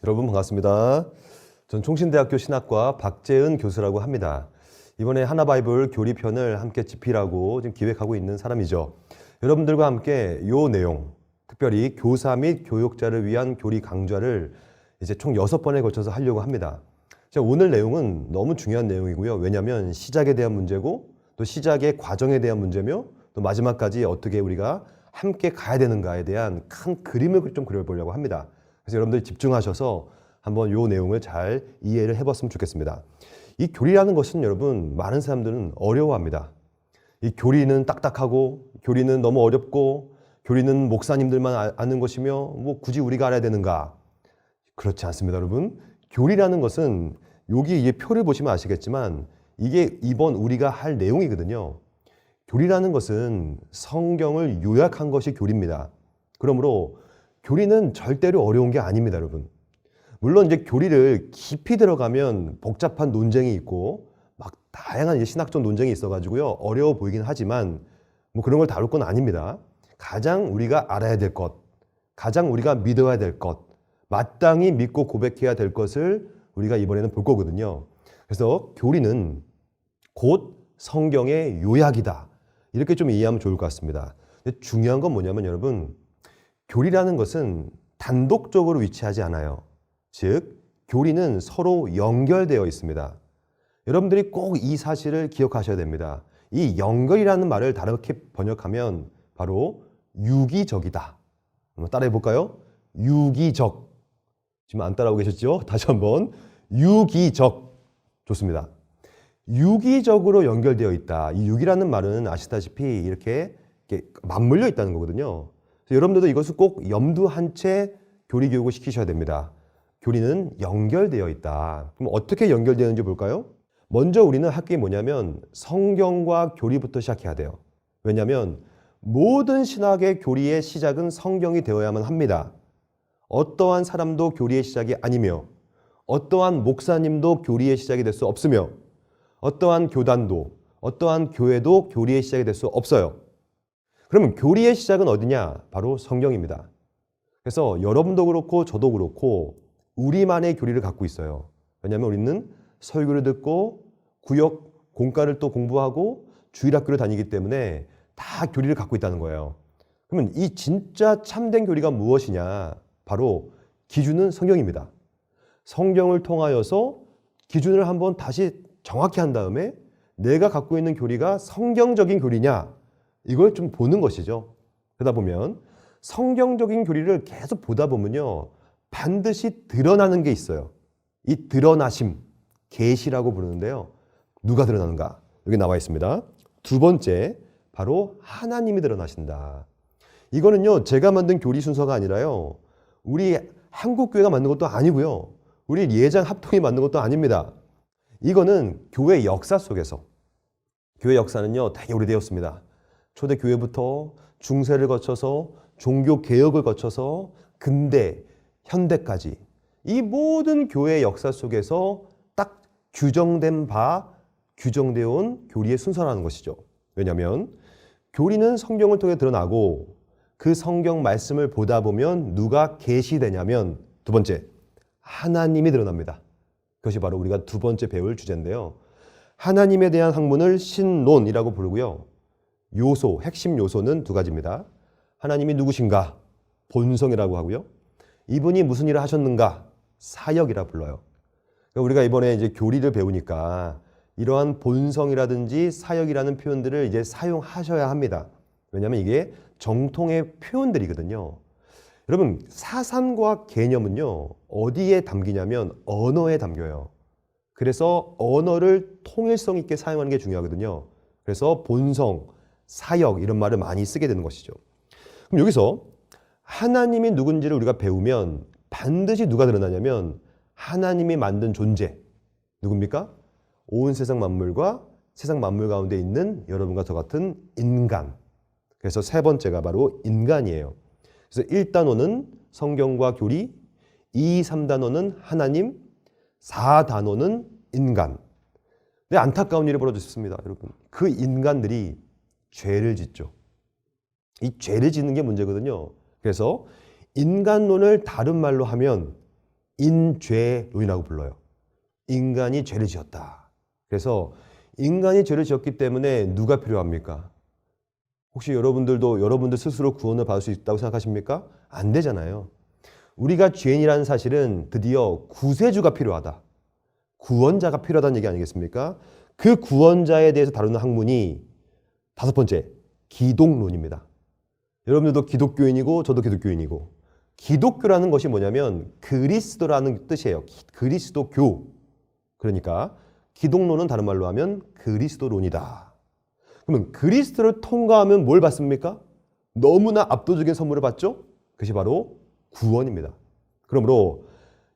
여러분 반갑습니다. 전 총신대학교 신학과 박재은 교수라고 합니다. 이번에 하나바이블 교리편을 함께 집필하고 지금 기획하고 있는 사람이죠. 여러분들과 함께 이 내용, 특별히 교사 및 교육자를 위한 교리 강좌를 이제 총 6번에 걸쳐서 하려고 합니다. 오늘 내용은 너무 중요한 내용이고요. 왜냐하면 시작에 대한 문제고 또 시작의 과정에 대한 문제며 또 마지막까지 어떻게 우리가 함께 가야 되는가에 대한 큰 그림을 좀 그려보려고 합니다. 그래서 여러분들이 집중하셔서 한번 이 내용을 잘 이해를 해봤으면 좋겠습니다. 이 교리라는 것은 여러분 많은 사람들은 어려워합니다. 이 교리는 딱딱하고 교리는 너무 어렵고 교리는 목사님들만 아는 것이며 뭐 굳이 우리가 알아야 되는가? 그렇지 않습니다, 여러분. 교리라는 것은 여기 이 표를 보시면 아시겠지만 이게 이번 우리가 할 내용이거든요. 교리라는 것은 성경을 요약한 것이 교리입니다. 그러므로 교리는 절대로 어려운 게 아닙니다, 여러분. 물론 이제 교리를 깊이 들어가면 복잡한 논쟁이 있고 막 다양한 이제 신학적 논쟁이 있어가지고요 어려워 보이긴 하지만 뭐 그런 걸 다룰 건 아닙니다. 가장 우리가 알아야 될 것, 가장 우리가 믿어야 될 것, 마땅히 믿고 고백해야 될 것을 우리가 이번에는 볼 거거든요. 그래서 교리는 곧 성경의 요약이다. 이렇게 좀 이해하면 좋을 것 같습니다. 근데 중요한 건 뭐냐면 여러분, 교리라는 것은 단독적으로 위치하지 않아요. 즉, 교리는 서로 연결되어 있습니다. 여러분들이 꼭 이 사실을 기억하셔야 됩니다. 이 연결이라는 말을 다르게 번역하면 바로 유기적이다. 한번 따라해 볼까요? 유기적. 지금 안 따라오고 계셨죠? 다시 한번. 유기적. 좋습니다. 유기적으로 연결되어 있다. 이 유기라는 말은 아시다시피 이렇게 맞물려 있다는 거거든요. 그래서 여러분들도 이것을 꼭 염두한 채 교리 교육을 시키셔야 됩니다. 교리는 연결되어 있다. 그럼 어떻게 연결되는지 볼까요? 먼저 우리는 할 게 뭐냐면 성경과 교리부터 시작해야 돼요. 왜냐하면 모든 신학의 교리의 시작은 성경이 되어야만 합니다. 어떠한 사람도 교리의 시작이 아니며 어떠한 목사님도 교리의 시작이 될 수 없으며 어떠한 교단도 어떠한 교회도 교리의 시작이 될 수 없어요. 그러면 교리의 시작은 어디냐? 바로 성경입니다. 그래서 여러분도 그렇고 저도 그렇고 우리만의 교리를 갖고 있어요. 왜냐하면 우리는 설교를 듣고 구역 공과를 또 공부하고 주일학교를 다니기 때문에 다 교리를 갖고 있다는 거예요. 그러면 이 진짜 참된 교리가 무엇이냐? 바로 기준은 성경입니다. 성경을 통하여서 기준을 한번 다시 정확히 한 다음에 내가 갖고 있는 교리가 성경적인 교리냐? 이걸 좀 보는 것이죠. 그러다 보면 성경적인 교리를 계속 보다 보면요. 반드시 드러나는 게 있어요. 이 드러나심, 계시라고 부르는데요. 누가 드러나는가? 여기 나와 있습니다. 두 번째, 바로 하나님이 드러나신다. 이거는요. 제가 만든 교리 순서가 아니라요. 우리 한국교회가 만든 것도 아니고요. 우리 예장 합동이 만든 것도 아닙니다. 이거는 교회 역사 속에서, 교회 역사는요. 되게 오래되었습니다. 초대교회부터 중세를 거쳐서 종교개혁을 거쳐서 근대, 현대까지 이 모든 교회 역사 속에서 딱 규정된 바, 규정되어 온 교리의 순서라는 것이죠. 왜냐하면 교리는 성경을 통해 드러나고 그 성경 말씀을 보다 보면 누가 계시되냐면 두 번째, 하나님이 드러납니다. 그것이 바로 우리가 두 번째 배울 주제인데요. 하나님에 대한 학문을 신론이라고 부르고요. 요소, 핵심 요소는 두 가지입니다. 하나님이 누구신가? 본성이라고 하고요. 이분이 무슨 일을 하셨는가? 사역이라 불러요. 그러니까 우리가 이번에 이제 교리를 배우니까 이러한 본성이라든지 사역이라는 표현들을 이제 사용하셔야 합니다. 왜냐하면 이게 정통의 표현들이거든요. 여러분, 사상과 개념은요, 어디에 담기냐면 언어에 담겨요. 그래서 언어를 통일성 있게 사용하는 게 중요하거든요. 그래서 본성, 사역 이런 말을 많이 쓰게 되는 것이죠. 그럼 여기서 하나님이 누군지를 우리가 배우면 반드시 누가 드러나냐면 하나님이 만든 존재. 누굽니까? 온 세상 만물과 세상 만물 가운데 있는 여러분과 저 같은 인간. 그래서 세 번째가 바로 인간이에요. 그래서 1단원은 성경과 교리, 2, 3단원은 하나님, 4단원은 인간. 근데 안타까운 일이 벌어졌습니다, 여러분. 그 인간들이 죄를 짓죠. 이 죄를 짓는 게 문제거든요. 그래서 인간론을 다른 말로 하면 인죄론이라고 불러요. 인간이 죄를 지었다. 그래서 인간이 죄를 지었기 때문에 누가 필요합니까? 혹시 여러분들도 여러분들 스스로 구원을 받을 수 있다고 생각하십니까? 안 되잖아요. 우리가 죄인이라는 사실은 드디어 구세주가 필요하다. 구원자가 필요하다는 얘기 아니겠습니까? 그 구원자에 대해서 다루는 학문이 5번째, 기독론입니다. 여러분들도 기독교인이고 저도 기독교인이고, 기독교라는 것이 뭐냐면 그리스도라는 뜻이에요. 그리스도교. 그러니까 기독론은 다른 말로 하면 그리스도론이다. 그러면 그리스도를 통과하면 뭘 받습니까? 너무나 압도적인 선물을 받죠? 그것이 바로 구원입니다. 그러므로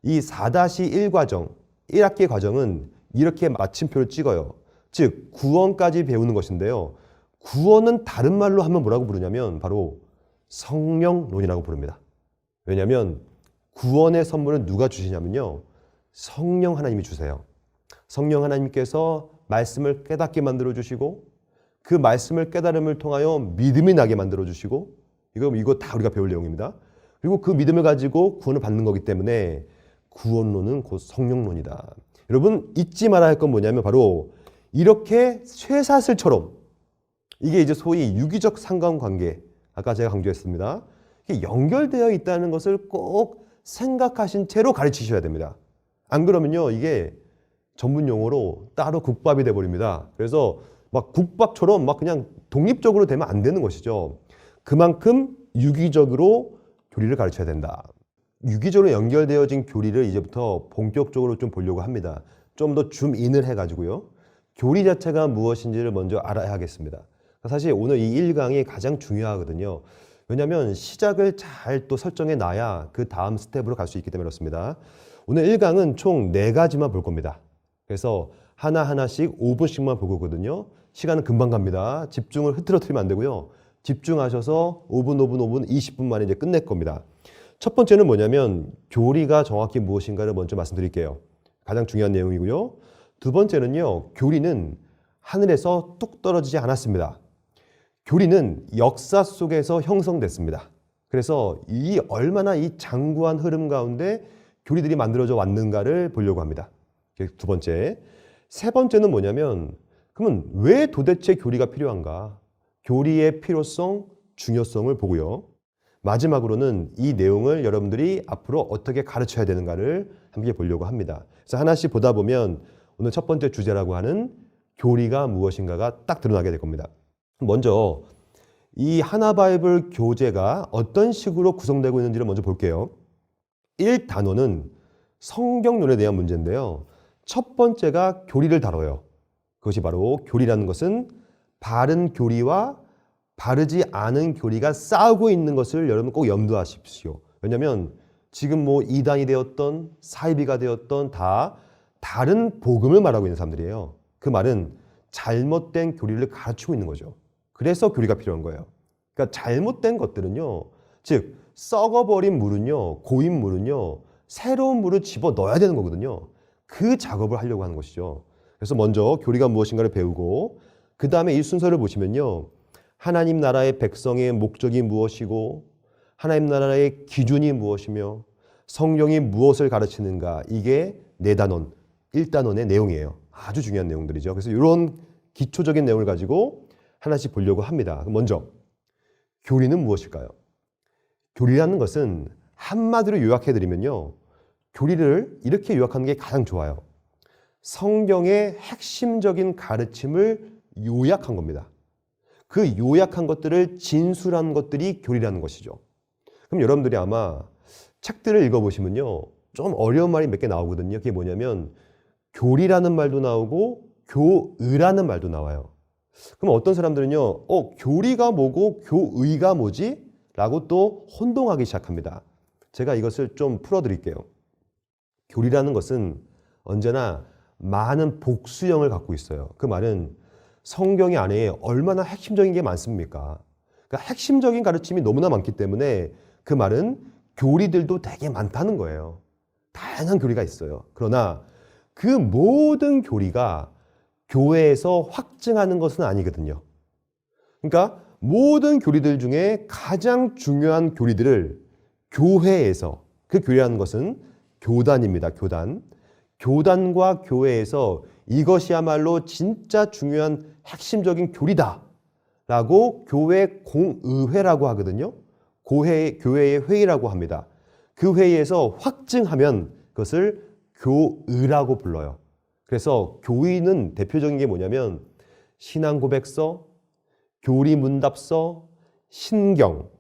이 4-1 과정, 1학기 과정은 이렇게 마침표를 찍어요. 즉 구원까지 배우는 것인데요. 구원은 다른 말로 하면 뭐라고 부르냐면 바로 성령론이라고 부릅니다. 왜냐하면 구원의 선물은 누가 주시냐면요. 성령 하나님이 주세요. 성령 하나님께서 말씀을 깨닫게 만들어 주시고 그 말씀을 깨달음을 통하여 믿음이 나게 만들어 주시고 이거 다 우리가 배울 내용입니다. 그리고 그 믿음을 가지고 구원을 받는 거기 때문에 구원론은 곧 성령론이다. 여러분 잊지 말아야 할 건 뭐냐면 바로 이렇게 쇠사슬처럼 이게 이제 소위 유기적 상관관계 아까 제가 강조했습니다. 이게 연결되어 있다는 것을 꼭 생각하신 채로 가르치셔야 됩니다. 안 그러면요 이게 전문 용어로 따로 국밥이 돼버립니다. 그래서 막 국밥처럼 막 그냥 독립적으로 되면 안 되는 것이죠. 그만큼 유기적으로 교리를 가르쳐야 된다. 유기적으로 연결되어진 교리를 이제부터 본격적으로 좀 보려고 합니다. 좀 더 줌인을 해가지고요. 교리 자체가 무엇인지를 먼저 알아야 하겠습니다. 사실 오늘 이 1강이 가장 중요하거든요. 왜냐하면 시작을 잘 또 설정해 놔야 그 다음 스텝으로 갈 수 있기 때문에 그렇습니다. 오늘 1강은 총 4가지만 볼 겁니다. 그래서 하나하나씩 5분씩만 볼 거거든요. 시간은 금방 갑니다. 집중을 흐트러뜨리면 안 되고요. 집중하셔서 5분, 5분, 5분, 20분 만에 이제 끝낼 겁니다. 첫 번째는 뭐냐면 교리가 정확히 무엇인가를 먼저 말씀드릴게요. 가장 중요한 내용이고요. 두 번째는요. 교리는 하늘에서 뚝 떨어지지 않았습니다. 교리는 역사 속에서 형성됐습니다. 그래서 이 얼마나 이 장구한 흐름 가운데 교리들이 만들어져 왔는가를 보려고 합니다. 두 번째. 세 번째는 뭐냐면 그러면 왜 도대체 교리가 필요한가? 교리의 필요성, 중요성을 보고요. 마지막으로는 이 내용을 여러분들이 앞으로 어떻게 가르쳐야 되는가를 함께 보려고 합니다. 그래서 하나씩 보다 보면 오늘 첫 번째 주제라고 하는 교리가 무엇인가가 딱 드러나게 될 겁니다. 먼저 이 하나바이블 교재가 어떤 식으로 구성되고 있는지를 먼저 볼게요. 1단원은 성경론에 대한 문제인데요. 첫 번째가 교리를 다뤄요. 그것이 바로 교리라는 것은 바른 교리와 바르지 않은 교리가 싸우고 있는 것을 여러분 꼭 염두하십시오. 왜냐하면 지금 뭐 이단이 되었던 사이비가 되었던 다 다른 복음을 말하고 있는 사람들이에요. 그 말은 잘못된 교리를 가르치고 있는 거죠. 그래서 교리가 필요한 거예요. 그러니까 잘못된 것들은요. 즉 썩어버린 물은요. 고인 물은요. 새로운 물을 집어넣어야 되는 거거든요. 그 작업을 하려고 하는 것이죠. 그래서 먼저 교리가 무엇인가를 배우고 그 다음에 이 순서를 보시면요. 하나님 나라의 백성의 목적이 무엇이고 하나님 나라의 기준이 무엇이며 성경이 무엇을 가르치는가 이게 4단원, 1단원의 내용이에요. 아주 중요한 내용들이죠. 그래서 이런 기초적인 내용을 가지고 하나씩 보려고 합니다. 먼저 교리는 무엇일까요? 교리라는 것은 한마디로 요약해드리면요. 교리를 이렇게 요약하는 게 가장 좋아요. 성경의 핵심적인 가르침을 요약한 겁니다. 그 요약한 것들을 진술한 것들이 교리라는 것이죠. 그럼 여러분들이 아마 책들을 읽어보시면요. 좀 어려운 말이 몇 개 나오거든요. 그게 뭐냐면 교리라는 말도 나오고 교의라는 말도 나와요. 그럼 어떤 사람들은요. 교리가 뭐고 교의가 뭐지? 라고 또 혼동하기 시작합니다. 제가 이것을 좀 풀어드릴게요. 교리라는 것은 언제나 많은 복수형을 갖고 있어요. 그 말은 성경이 안에 얼마나 핵심적인 게 많습니까? 그러니까 핵심적인 가르침이 너무나 많기 때문에 그 말은 교리들도 되게 많다는 거예요. 다양한 교리가 있어요. 그러나 그 모든 교리가 교회에서 확증하는 것은 아니거든요. 그러니까 모든 교리들 중에 가장 중요한 교리들을 교회에서 그 교리라는 것은 교단입니다. 교단. 교단과 교회에서 이것이야말로 진짜 중요한 핵심적인 교리다 라고 교회 공의회라고 하거든요. 교회의 회의라고 합니다. 그 회의에서 확증하면 그것을 교의라고 불러요. 그래서 교의는 대표적인 게 뭐냐면 신앙고백서, 교리문답서, 신경.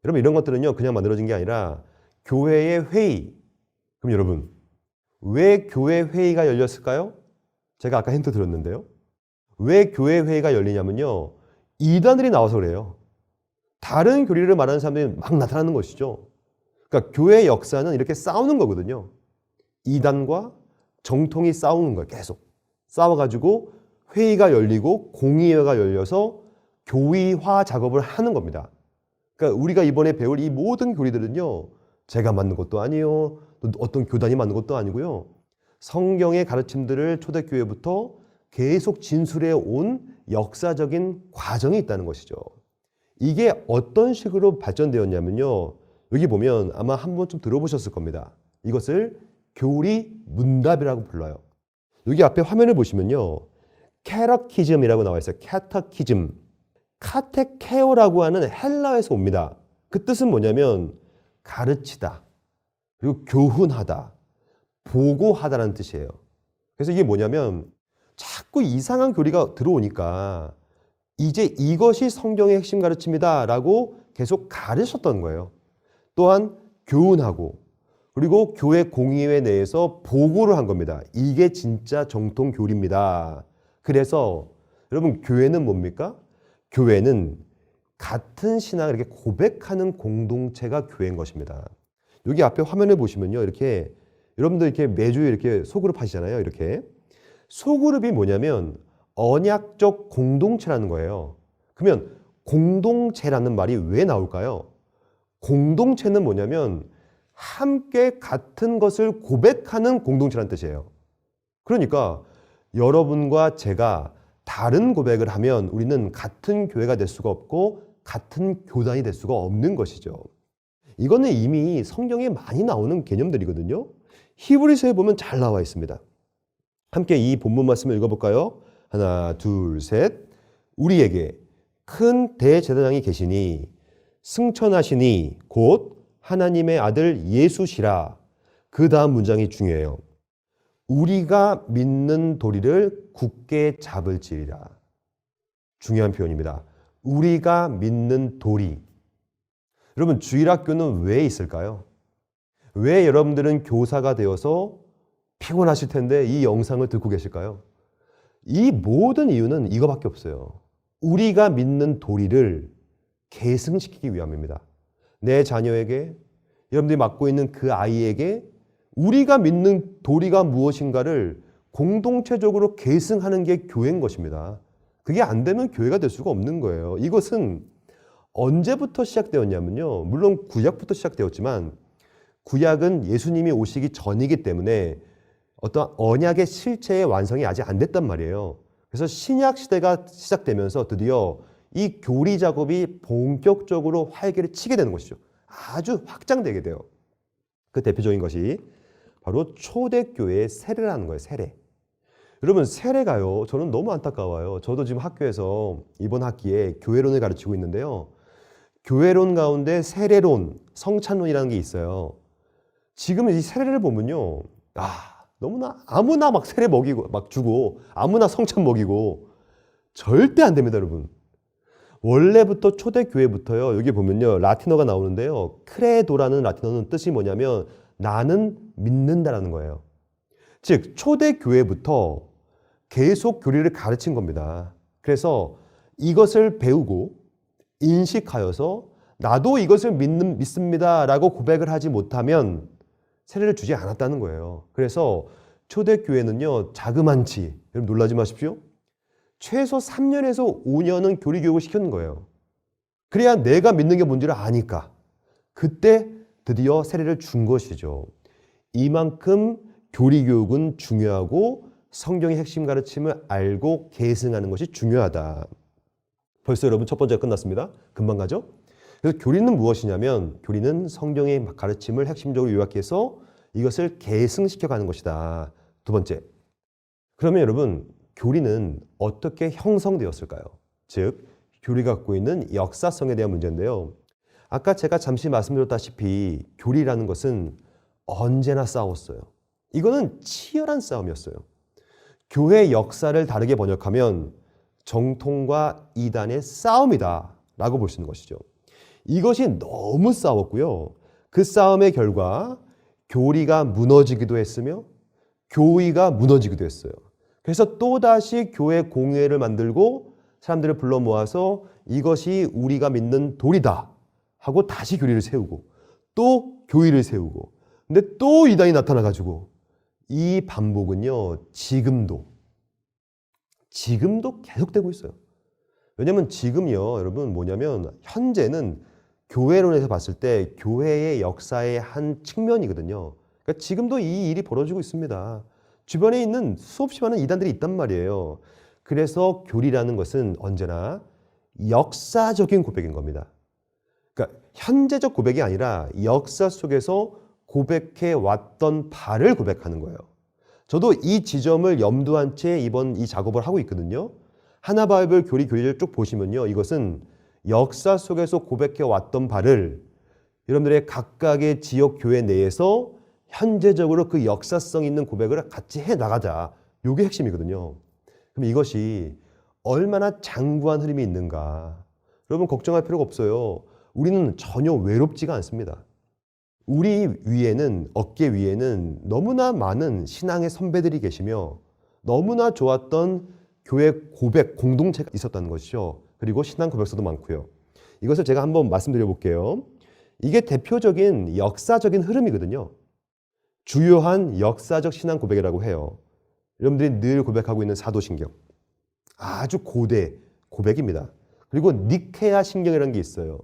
여러분 이런 것들은요 그냥 만들어진 게 아니라 교회의 회의. 그럼 여러분 왜 교회 회의가 열렸을까요? 제가 아까 힌트 드렸는데요. 왜 교회 회의가 열리냐면요. 이단들이 나와서 그래요. 다른 교리를 말하는 사람들이 막 나타나는 것이죠. 그러니까 교회의 역사는 이렇게 싸우는 거거든요. 이단과 정통이 싸우는 거예요. 계속. 싸워가지고 회의가 열리고 공의회가 열려서 교의화 작업을 하는 겁니다. 그러니까 우리가 이번에 배울 이 모든 교리들은요. 제가 만든 것도 아니에요. 또 어떤 교단이 만든 것도 아니고요. 성경의 가르침들을 초대교회부터 계속 진술해 온 역사적인 과정이 있다는 것이죠. 이게 어떤 식으로 발전되었냐면요. 여기 보면 아마 한 번쯤 들어보셨을 겁니다. 이것을 교리문답이라고 불러요. 여기 앞에 화면을 보시면요. 캐터키즘이라고 나와 있어요. 캐터키즘. 카테케오라고 하는 헬라어에서 옵니다. 그 뜻은 뭐냐면 가르치다, 그리고 교훈하다, 보고하다라는 뜻이에요. 그래서 이게 뭐냐면 자꾸 이상한 교리가 들어오니까 이제 이것이 성경의 핵심 가르침이다 라고 계속 가르쳤던 거예요. 또한 교훈하고 그리고 교회 공의회 내에서 보고를 한 겁니다. 이게 진짜 정통 교리입니다. 그래서 여러분 교회는 뭡니까? 교회는 같은 신앙을 이렇게 고백하는 공동체가 교회인 것입니다. 여기 앞에 화면을 보시면요. 이렇게 여러분들 이렇게 매주 이렇게 소그룹 하시잖아요. 이렇게. 소그룹이 뭐냐면 언약적 공동체라는 거예요. 그러면 공동체라는 말이 왜 나올까요? 공동체는 뭐냐면 함께 같은 것을 고백하는 공동체라는 뜻이에요. 그러니까 여러분과 제가 다른 고백을 하면 우리는 같은 교회가 될 수가 없고 같은 교단이 될 수가 없는 것이죠. 이거는 이미 성경에 많이 나오는 개념들이거든요. 히브리서에 보면 잘 나와 있습니다. 함께 이 본문 말씀을 읽어볼까요? 하나, 둘, 셋. 우리에게 큰 대제사장이 계시니 승천하시니 곧 하나님의 아들 예수시라. 그 다음 문장이 중요해요. 우리가 믿는 도리를 굳게 잡을지리라. 중요한 표현입니다. 우리가 믿는 도리. 여러분 주일학교는 왜 있을까요? 왜 여러분들은 교사가 되어서 피곤하실 텐데 이 영상을 듣고 계실까요? 이 모든 이유는 이거밖에 없어요. 우리가 믿는 도리를 계승시키기 위함입니다. 내 자녀에게, 여러분들이 맡고 있는 그 아이에게 우리가 믿는 도리가 무엇인가를 공동체적으로 계승하는 게 교회인 것입니다. 그게 안 되면 교회가 될 수가 없는 거예요. 이것은 언제부터 시작되었냐면요. 물론 구약부터 시작되었지만 구약은 예수님이 오시기 전이기 때문에 어떤 언약의 실체의 완성이 아직 안 됐단 말이에요. 그래서 신약 시대가 시작되면서 드디어 이 교리 작업이 본격적으로 활기를 치게 되는 것이죠. 아주 확장되게 돼요. 그 대표적인 것이 바로 초대교회의 세례라는 거예요. 세례. 여러분 세례가요. 저는 너무 안타까워요. 저도 지금 학교에서 이번 학기에 교회론을 가르치고 있는데요. 교회론 가운데 세례론, 성찬론이라는 게 있어요. 지금 이 세례를 보면요. 너무나 아무나 막 세례 먹이고 막 주고 아무나 성찬 먹이고 절대 안 됩니다, 여러분. 원래부터 초대교회부터요. 여기 보면요. 라틴어가 나오는데요. 크레도라는 라틴어는 뜻이 뭐냐면 나는 믿는다라는 거예요. 즉 초대교회부터 계속 교리를 가르친 겁니다. 그래서 이것을 배우고 인식하여서 나도 이것을 믿습니다라고 고백을 하지 못하면 세례를 주지 않았다는 거예요. 그래서 초대교회는요. 자그만치, 여러분 놀라지 마십시오. 최소 3년에서 5년은 교리교육을 시키는 거예요. 그래야 내가 믿는 게 뭔지를 아니까. 그때 드디어 세례를 준 것이죠. 이만큼 교리교육은 중요하고 성경의 핵심 가르침을 알고 계승하는 것이 중요하다. 벌써 여러분 첫 번째가 끝났습니다. 금방 가죠? 그래서 교리는 무엇이냐면 교리는 성경의 가르침을 핵심적으로 요약해서 이것을 계승시켜 가는 것이다. 두 번째, 그러면 여러분 교리는 어떻게 형성되었을까요? 즉 교리가 갖고 있는 역사성에 대한 문제인데요. 아까 제가 잠시 말씀드렸다시피 교리라는 것은 언제나 싸웠어요. 이거는 치열한 싸움이었어요. 교회 역사를 다르게 번역하면 정통과 이단의 싸움이다 라고 볼 수 있는 것이죠. 이것이 너무 싸웠고요. 그 싸움의 결과 교리가 무너지기도 했으며 교의가 무너지기도 했어요. 그래서 또다시 교회 공회를 만들고 사람들을 불러 모아서 이것이 우리가 믿는 도리다 하고 다시 교리를 세우고 또 교의를 세우고 근데 또 이단이 나타나가지고 이 반복은요 지금도 계속되고 있어요. 왜냐하면 지금요 여러분 뭐냐면 현재는 교회론에서 봤을 때 교회의 역사의 한 측면이거든요. 그러니까 지금도 이 일이 벌어지고 있습니다. 주변에 있는 수없이 많은 이단들이 있단 말이에요. 그래서 교리라는 것은 언제나 역사적인 고백인 겁니다. 그러니까 현재적 고백이 아니라 역사 속에서 고백해 왔던 바를 고백하는 거예요. 저도 이 지점을 염두한 채 이번 이 작업을 하고 있거든요. 하나바이블 교리를 쭉 보시면요. 이것은 역사 속에서 고백해 왔던 바를 여러분들의 각각의 지역 교회 내에서 현재적으로 그 역사성 있는 고백을 같이 해 나가자. 이게 핵심이거든요. 그럼 이것이 얼마나 장구한 흐름이 있는가. 여러분 걱정할 필요가 없어요. 우리는 전혀 외롭지가 않습니다. 우리 위에는 어깨 위에는 너무나 많은 신앙의 선배들이 계시며 너무나 좋았던 교회 고백 공동체가 있었다는 것이죠. 그리고 신앙 고백서도 많고요. 이것을 제가 한번 말씀드려 볼게요. 이게 대표적인 역사적인 흐름이거든요. 주요한 역사적 신앙 고백이라고 해요. 여러분들이 늘 고백하고 있는 사도신경. 아주 고대 고백입니다. 그리고 니케아 신경이라는 게 있어요.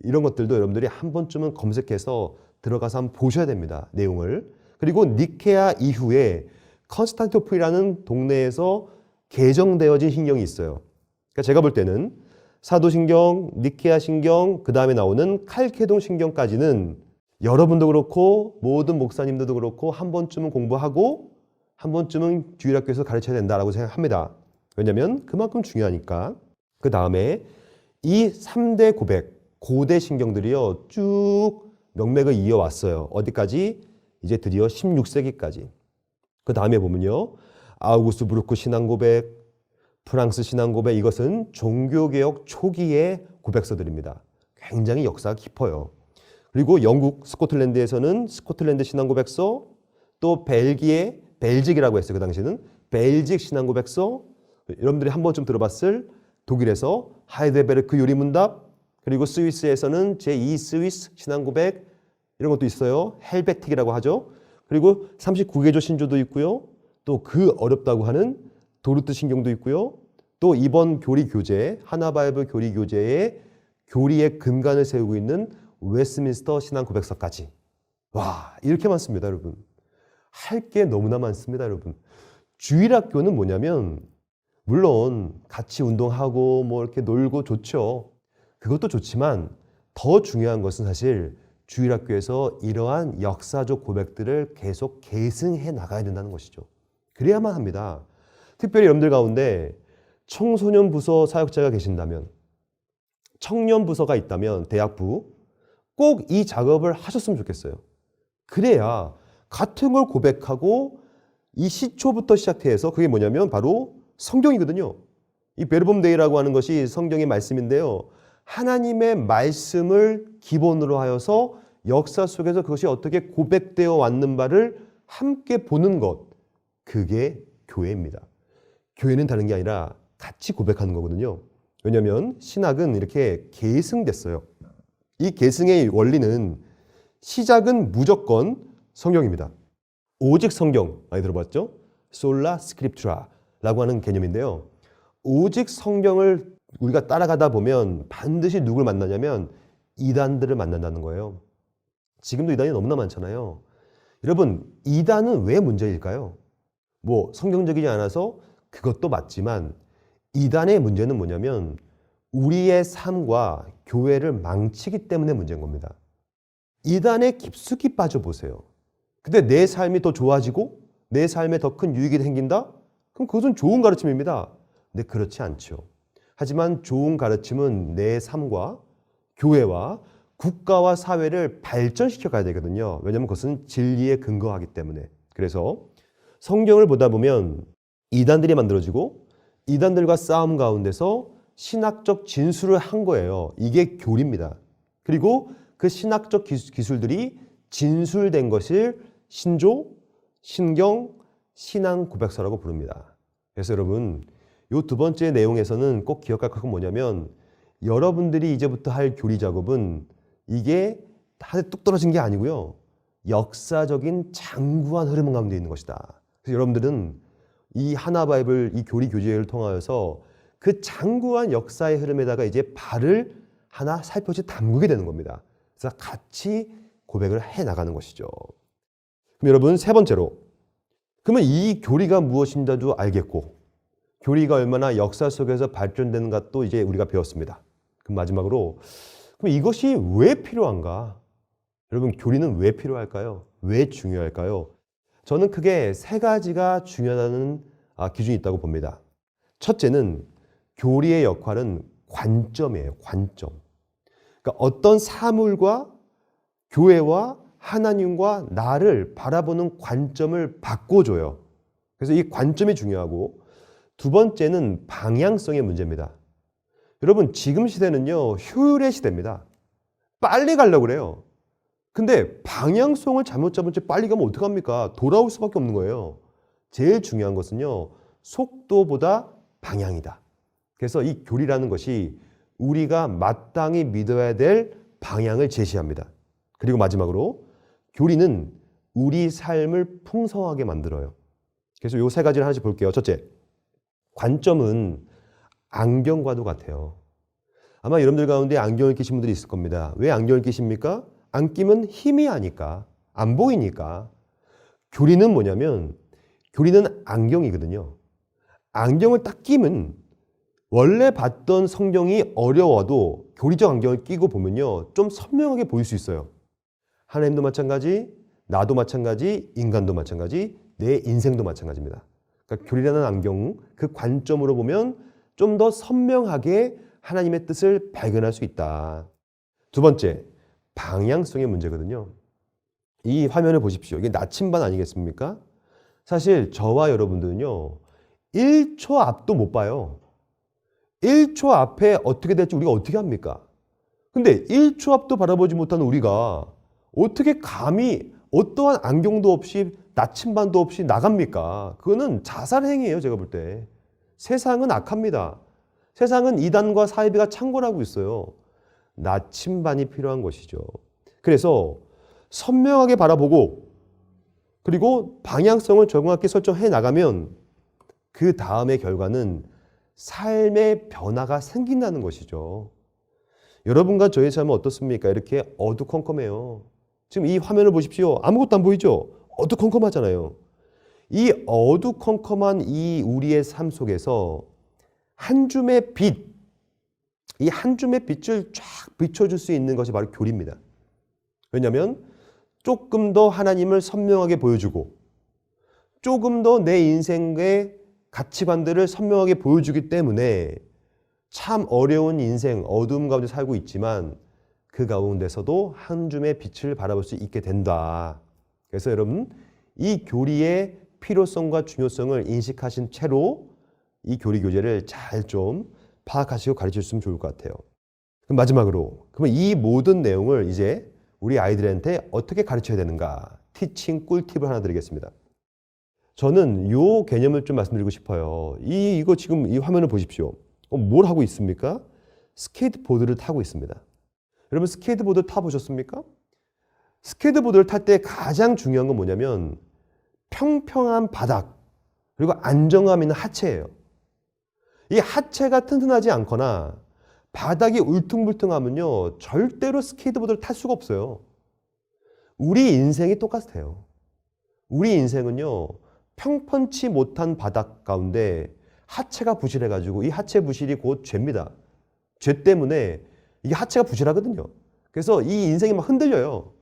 이런 것들도 여러분들이 한 번쯤은 검색해서 들어가서 한번 보셔야 됩니다. 내용을. 그리고 니케아 이후에 컨스탄티노플이라는 동네에서 개정되어진 신경이 있어요. 그러니까 제가 볼 때는 사도신경, 니케아 신경, 그 다음에 나오는 칼케돈 신경까지는 여러분도 그렇고 모든 목사님들도 그렇고 한 번쯤은 공부하고 한 번쯤은 주일학교에서 가르쳐야 된다라고 생각합니다. 왜냐하면 그만큼 중요하니까. 그 다음에 이 3대 고백, 고대 신경들이요 쭉 명맥을 이어왔어요. 어디까지? 이제 드디어 16세기까지. 그 다음에 보면요. 아우구스트 부르크 신앙고백, 프랑스 신앙고백 이것은 종교개혁 초기의 고백서들입니다. 굉장히 역사가 깊어요. 그리고 영국 스코틀랜드에서는 스코틀랜드 신앙고백서, 또 벨직이라고 했어요. 그 당시에는 벨직 신앙고백서, 여러분들이 한 번쯤 들어봤을 독일에서 하이델베르크 요리문답, 그리고 스위스에서는 제2 스위스 신앙고백 이런 것도 있어요. 헬베틱이라고 하죠. 그리고 39개조 신조도 있고요. 또 그 어렵다고 하는 도르트 신경도 있고요. 또 이번 교리 교재, 하나바이블 교리 교재의 교리의 근간을 세우고 있는 웨스트민스터 신앙 고백서까지. 와, 이렇게 많습니다, 여러분. 할 게 너무나 많습니다, 여러분. 주일학교는 뭐냐면 물론 같이 운동하고 뭐 이렇게 놀고 좋죠. 그것도 좋지만 더 중요한 것은 사실 주일학교에서 이러한 역사적 고백들을 계속 계승해 나가야 된다는 것이죠. 그래야만 합니다. 특별히 여러분들 가운데 청소년 부서 사역자가 계신다면, 청년 부서가 있다면 대학부 꼭 이 작업을 하셨으면 좋겠어요. 그래야 같은 걸 고백하고 이 시초부터 시작해서 그게 뭐냐면 바로 성경이거든요. 이 베르봄데이라고 하는 것이 성경의 말씀인데요. 하나님의 말씀을 기본으로 하여서 역사 속에서 그것이 어떻게 고백되어 왔는 바를 함께 보는 것. 그게 교회입니다. 교회는 다른 게 아니라 같이 고백하는 거거든요. 왜냐하면 신학은 이렇게 계승됐어요. 이 계승의 원리는 시작은 무조건 성경입니다. 오직 성경 많이 들어봤죠? 솔라 스크립투라라고 하는 개념인데요. 오직 성경을 우리가 따라가다 보면 반드시 누굴 만나냐면 이단들을 만난다는 거예요. 지금도 이단이 너무나 많잖아요. 여러분, 이단은 왜 문제일까요? 뭐 성경적이지 않아서 그것도 맞지만 이단의 문제는 뭐냐면 우리의 삶과 교회를 망치기 때문에 문제인 겁니다. 이단에 깊숙이 빠져보세요. 근데 내 삶이 더 좋아지고 내 삶에 더 큰 유익이 생긴다? 그럼 그것은 좋은 가르침입니다. 근데 그렇지 않죠. 하지만 좋은 가르침은 내 삶과 교회와 국가와 사회를 발전시켜 가야 되거든요. 왜냐하면 그것은 진리에 근거하기 때문에. 그래서 성경을 보다 보면 이단들이 만들어지고 이단들과 싸움 가운데서 신학적 진술을 한 거예요. 이게 교리입니다. 그리고 그 신학적 기술들이 진술된 것을 신조, 신경, 신앙 고백서라고 부릅니다. 그래서 여러분, 이 두 번째 내용에서는 꼭 기억할 것은 뭐냐면 여러분들이 이제부터 할 교리 작업은 이게 하늘에 뚝 떨어진 게 아니고요. 역사적인 장구한 흐름 가운데 있는 것이다. 그래서 여러분들은 이 하나바이블 이 교리 교재를 통하여서 그 장구한 역사의 흐름에다가 이제 발을 하나 살포시 담그게 되는 겁니다. 그래서 같이 고백을 해 나가는 것이죠. 그럼 여러분 세 번째로, 그러면 이 교리가 무엇인지도 알겠고 교리가 얼마나 역사 속에서 발전되는가 또 이제 우리가 배웠습니다. 그럼 마지막으로, 그럼 이것이 왜 필요한가? 여러분 교리는 왜 필요할까요? 왜 중요할까요? 저는 크게 세 가지가 중요하다는 기준이 있다고 봅니다. 첫째는 교리의 역할은 관점이에요. 관점. 그러니까 어떤 사물과 교회와 하나님과 나를 바라보는 관점을 바꿔줘요. 그래서 이 관점이 중요하고, 두 번째는 방향성의 문제입니다. 여러분 지금 시대는요 효율의 시대입니다. 빨리 가려고 그래요. 근데 방향성을 잘못 잡은 채 빨리 가면 어떡합니까? 돌아올 수밖에 없는 거예요. 제일 중요한 것은요 속도보다 방향이다. 그래서 이 교리라는 것이 우리가 마땅히 믿어야 될 방향을 제시합니다. 그리고 마지막으로 교리는 우리 삶을 풍성하게 만들어요. 그래서 이 세 가지를 하나씩 볼게요. 첫째, 관점은 안경과도 같아요. 아마 여러분들 가운데 안경을 끼신 분들이 있을 겁니다. 왜 안경을 끼십니까? 안 끼면 희미하니까, 안 보이니까. 교리는 뭐냐면 교리는 안경이거든요. 안경을 딱 끼면 원래 봤던 성경이 어려워도 교리적 안경을 끼고 보면요 좀 선명하게 보일 수 있어요. 하나님도 마찬가지, 나도 마찬가지, 인간도 마찬가지, 내 인생도 마찬가지입니다. 그러니까 교리라는 안경, 그 관점으로 보면 좀 더 선명하게 하나님의 뜻을 발견할 수 있다. 두 번째, 방향성의 문제거든요. 이 화면을 보십시오. 이게 나침반 아니겠습니까? 사실 저와 여러분들은요 1초 앞도 못 봐요. 1초 앞에 어떻게 될지 우리가 어떻게 합니까? 근데 1초 앞도 바라보지 못하는 우리가 어떻게 감히 어떠한 안경도 없이 나침반도 없이 나갑니까? 그거는 자살행위예요, 제가 볼 때. 세상은 악합니다. 세상은 이단과 사이비가 창궐하고 있어요. 나침반이 필요한 것이죠. 그래서 선명하게 바라보고 그리고 방향성을 정확히 설정해 나가면 그 다음의 결과는 삶의 변화가 생긴다는 것이죠. 여러분과 저의 삶은 어떻습니까? 이렇게 어두컴컴해요. 지금 이 화면을 보십시오. 아무것도 안 보이죠? 어두컴컴하잖아요. 이 어두컴컴한 이 우리의 삶 속에서 한 줌의 빛, 이 한 줌의 빛을 쫙 비춰줄 수 있는 것이 바로 교리입니다. 왜냐하면 조금 더 하나님을 선명하게 보여주고 조금 더 내 인생의 가치관들을 선명하게 보여주기 때문에 참 어려운 인생, 어두움 가운데 살고 있지만 그 가운데서도 한 줌의 빛을 바라볼 수 있게 된다. 그래서 여러분 이 교리의 필요성과 중요성을 인식하신 채로 이 교리 교재를 잘 좀 파악하시고 가르치셨으면 좋을 것 같아요. 그럼 마지막으로, 그러면 이 모든 내용을 이제 우리 아이들한테 어떻게 가르쳐야 되는가? 티칭 꿀팁을 하나 드리겠습니다. 저는 이 개념을 좀 말씀드리고 싶어요. 이거 지금 이 화면을 보십시오. 뭘 하고 있습니까? 스케이트보드를 타고 있습니다. 여러분 스케이트보드 타보셨습니까? 스케이트보드를 탈 때 가장 중요한 건 뭐냐면 평평한 바닥 그리고 안정감 있는 하체예요. 이 하체가 튼튼하지 않거나 바닥이 울퉁불퉁하면요 절대로 스케이트보드를 탈 수가 없어요. 우리 인생이 똑같아요. 우리 인생은요 평평치 못한 바닥 가운데 하체가 부실해가지고 이 하체 부실이 곧 죄입니다. 죄 때문에 이게 하체가 부실하거든요. 그래서 이 인생이 막 흔들려요.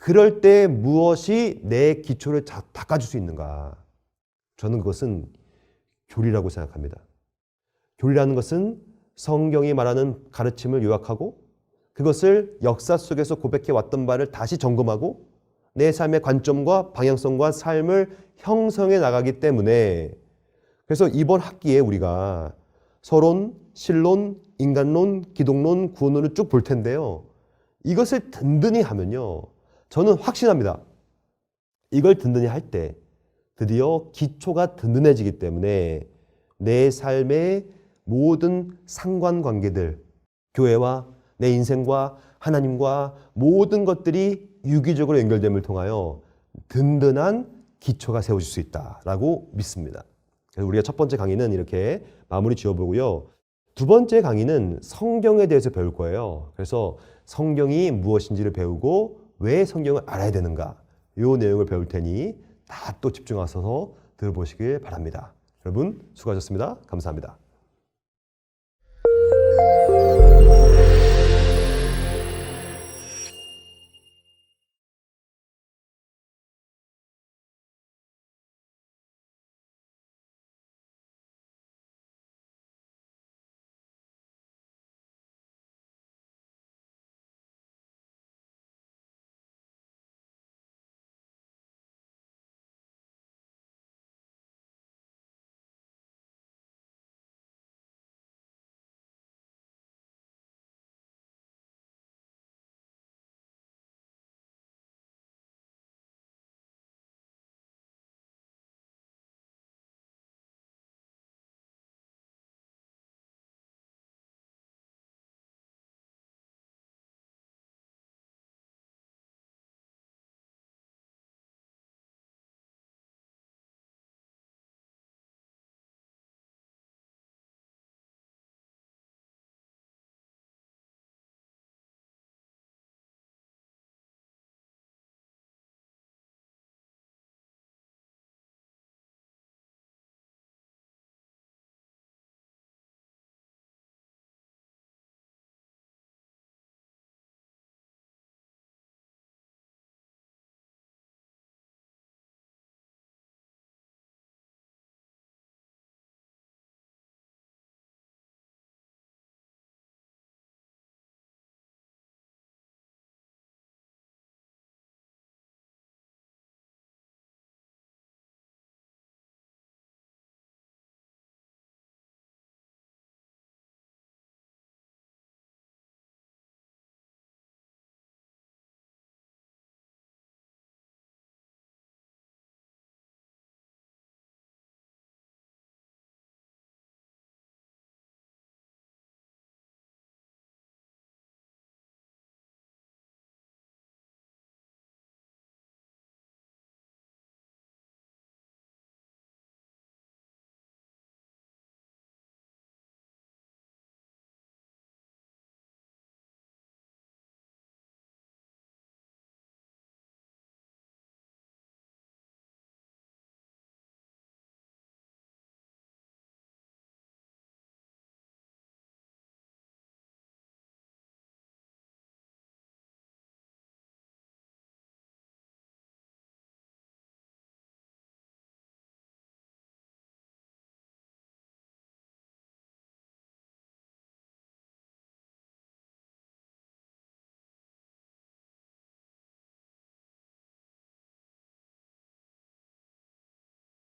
그럴 때 무엇이 내 기초를 닦아줄 수 있는가? 저는 그것은 교리라고 생각합니다. 교리라는 것은 성경이 말하는 가르침을 요약하고 그것을 역사 속에서 고백해 왔던 바를 다시 점검하고 내 삶의 관점과 방향성과 삶을 형성해 나가기 때문에 그래서 이번 학기에 우리가 서론, 신론, 인간론, 기독론, 구원론을 쭉 볼 텐데요. 이것을 든든히 하면요. 저는 확신합니다. 이걸 든든히 할 때 드디어 기초가 든든해지기 때문에 내 삶의 모든 상관관계들, 교회와 내 인생과 하나님과 모든 것들이 유기적으로 연결됨을 통하여 든든한 기초가 세워질 수 있다라고 믿습니다. 그래서 우리가 첫 번째 강의는 이렇게 마무리 지어보고요. 두 번째 강의는 성경에 대해서 배울 거예요. 그래서 성경이 무엇인지를 배우고 왜 성경을 알아야 되는가 이 내용을 배울 테니 다 또 집중하셔서 들어보시길 바랍니다. 여러분 수고하셨습니다. 감사합니다.